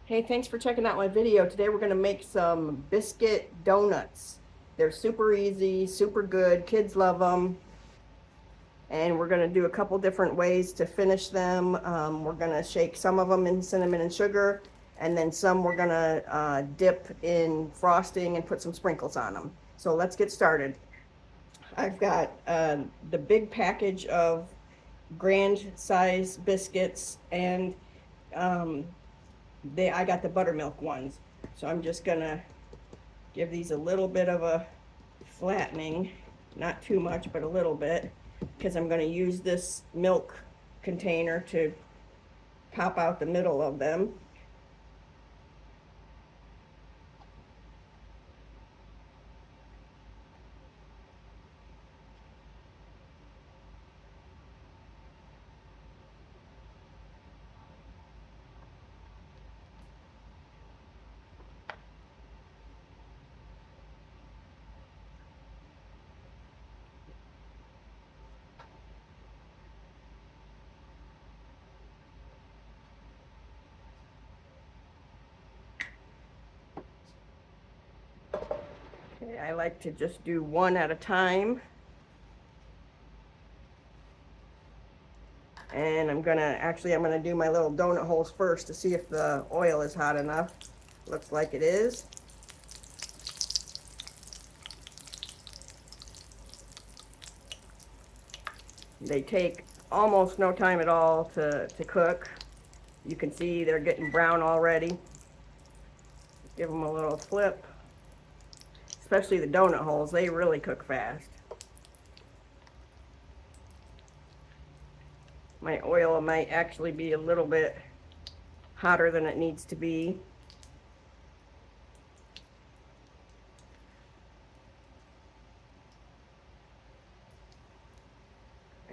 Hey, thanks for checking out my video. Today we're going to make some biscuit donuts. They're super easy, super good. Kids love them. And we're going to do a couple different ways to finish them. We're going to shake some of them in cinnamon and sugar, and then some we're going to dip in frosting and put some sprinkles on them. So let's get started. I've got the big package of grand size biscuits, and um, I got the buttermilk ones. So I'm just gonna give these a little bit of a flattening, not too much, but a little bit, because I'm gonna use this milk container to pop out the middle of them. Okay, I like to just do one at a time. And I'm gonna do my little donut holes first to see if the oil is hot enough. Looks like it is. They take almost no time at all to cook. You can see they're getting brown already. Give them a little flip. Especially the donut holes, they really cook fast. My oil might actually be a little bit hotter than it needs to be.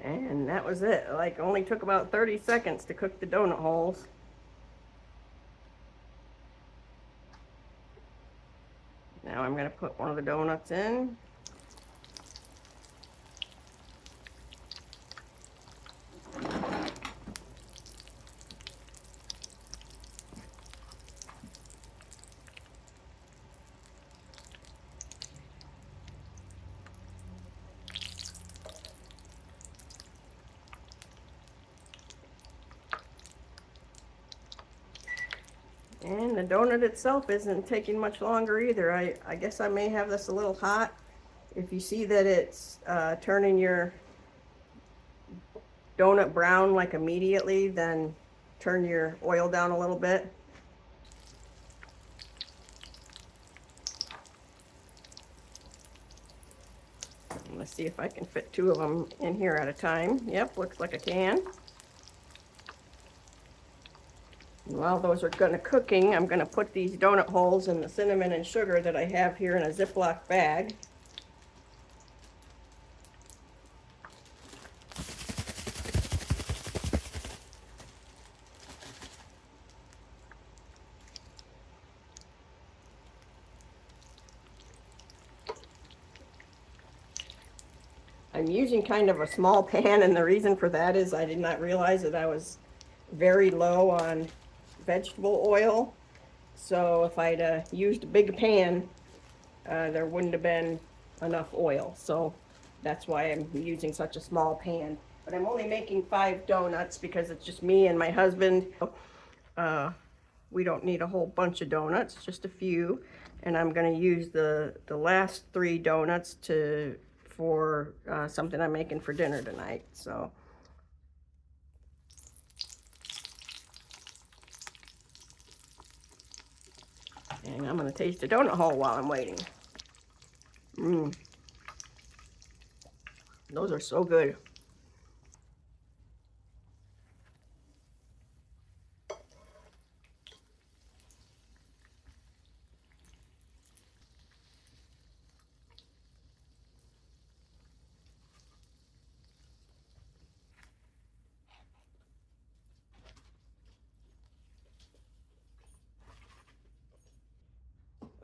And that was it. Like, only took about 30 seconds to cook the donut holes. Now I'm going to put one of the donuts in. And the donut itself isn't taking much longer either. I guess I may have this a little hot. If you see that it's turning your donut brown like immediately, then turn your oil down a little bit. Let's see if I can fit two of them in here at a time. Yep, looks like I can. While those are cooking, I'm going to put these donut holes in the cinnamon and sugar that I have here in a Ziploc bag. I'm using kind of a small pan, and the reason for that is I did not realize that I was very low on vegetable oil. So if I'd used a big pan, there wouldn't have been enough oil. So that's why I'm using such a small pan. But I'm only making 5 donuts because it's just me and my husband. We don't need a whole bunch of donuts, just a few. And I'm going to use the last 3 donuts for something I'm making for dinner tonight. So. And I'm going to taste a donut hole while I'm waiting. Those are so good.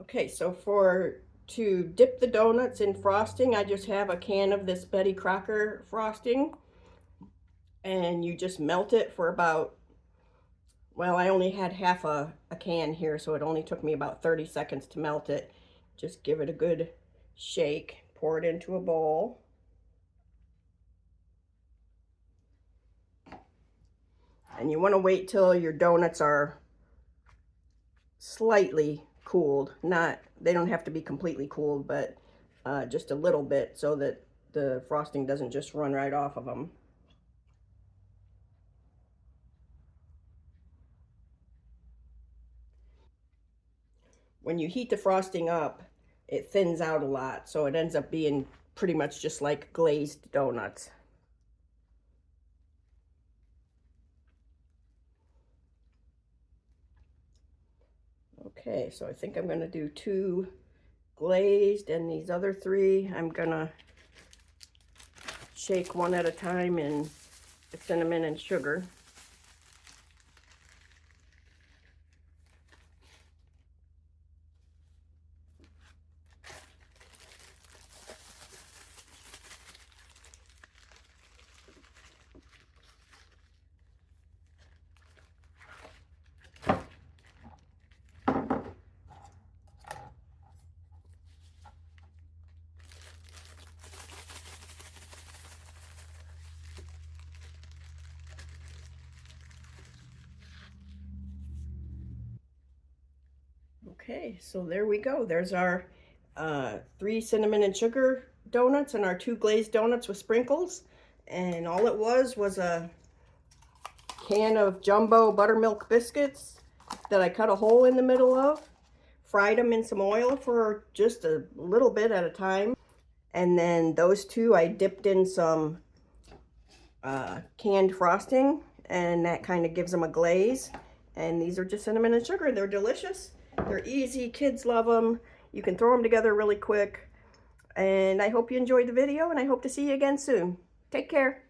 Okay, so to dip the donuts in frosting, I just have a can of this Betty Crocker frosting, and you just melt it for about Well, I only had half a can here, so it only took me about 30 seconds to melt it. Just give it a good shake, pour it into a bowl. And you want to wait till your donuts are slightly cooled. They don't have to be completely cooled, but just a little bit so that the frosting doesn't just run right off of them. When you heat the frosting up, it thins out a lot, so it ends up being pretty much just like glazed donuts. Okay, so I think I'm going to do 2 glazed, and these other 3 I'm going to shake one at a time in the cinnamon and sugar. Okay, so there we go. There's our 3 cinnamon and sugar donuts and our 2 glazed donuts with sprinkles. And all it was a can of jumbo buttermilk biscuits that I cut a hole in the middle of, fried them in some oil for just a little bit at a time. And then those 2 I dipped in some canned frosting, and that kind of gives them a glaze. And these are just cinnamon and sugar. They're delicious. They're easy. Kids love them. You can throw them together really quick. And I hope you enjoyed the video, and I hope to see you again soon. Take care.